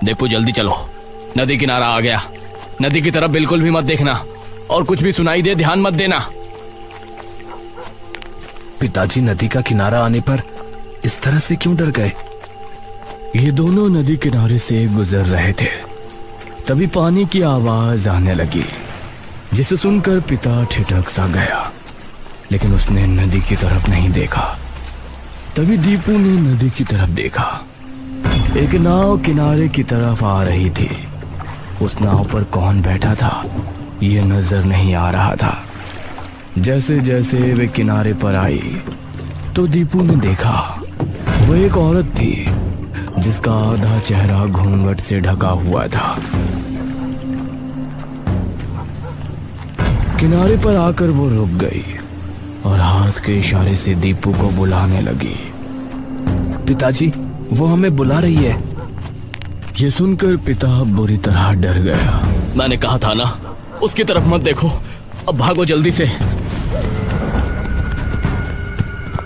दीपू जल्दी चलो, नदी किनारा आ गया। नदी की तरफ बिल्कुल भी मत देखना और कुछ भी सुनाई दे ध्यान मत देना। पिताजी नदी का किनारा आने पर इस तरह से क्यों डर गए? ये दोनों नदी किनारे से गुजर रहे थे, तभी पानी की आवाज आने लगी, जिसे सुनकर पिता ठिठक सा गया, लेकिन उसने नदी की तरफ नहीं देखा। तभी दीपू ने नदी की तरफ देखा। एक नाव किनारे की तरफ आ रही थी। उस नाव पर कौन बैठा था ये नजर नहीं आ रहा था। जैसे जैसे वे किनारे पर आई तो दीपू ने देखा वो एक औरत थी जिसका आधा चेहरा घूंघट से ढका हुआ था। किनारे पर आकर वो रुक गई और हाथ के इशारे से दीपू को बुलाने लगी। पिताजी, वो हमें बुला रही है। ये सुनकर पिता बुरी तरह डर गया। मैंने कहा था ना, उसकी तरफ मत देखो, अब भागो जल्दी से।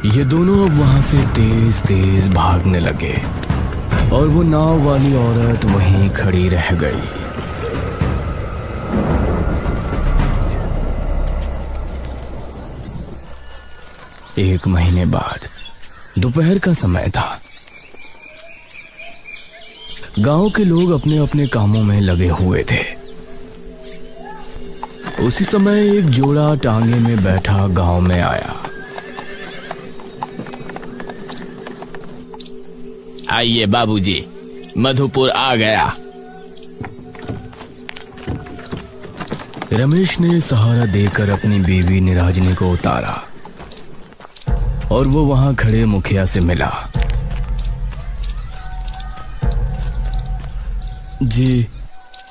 ये दोनों अब वहां से तेज तेज भागने लगे और वो नाव वाली औरत वहीं खड़ी रह गई। एक महीने बाद दोपहर का समय था। गांव के लोग अपने अपने कामों में लगे हुए थे। उसी समय एक जोड़ा टांगे में बैठा गांव में आया। आइए बाबूजी, मधुपुर आ गया। रमेश ने सहारा देकर अपनी बीवी निराजनी को उतारा और वो वहां खड़े मुखिया से मिला। जी,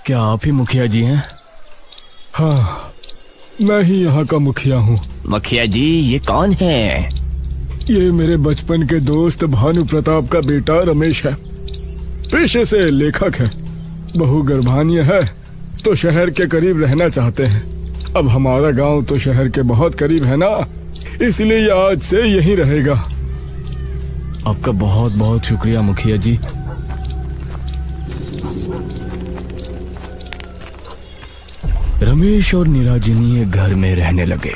क्या आप ही मुखिया जी हैं? हाँ, मैं ही यहाँ का मुखिया हूँ। मुखिया जी, ये कौन है? ये मेरे बचपन के दोस्त भानु प्रताप का बेटा रमेश है। पेशे से लेखक है। बहू गर्भान्य है तो शहर के करीब रहना चाहते हैं। अब हमारा गांव तो शहर के बहुत करीब है ना, इसलिए ये आज से यहीं रहेगा। आपका बहुत बहुत शुक्रिया मुखिया जी। रमेश और निराजनी एक घर में रहने लगे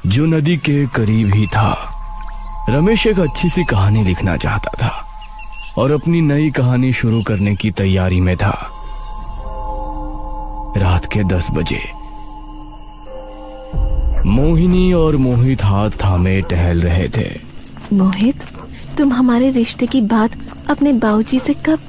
जो नदी के करीब ही था। रमेश एक अच्छी सी कहानी लिखना चाहता था और अपनी नई कहानी शुरू करने की तैयारी में था। रात के 10 बजे मोहिनी और मोहित हाथ थामे टहल रहे थे। मोहित, तुम हमारे रिश्ते की बात अपने बाबूजी से कब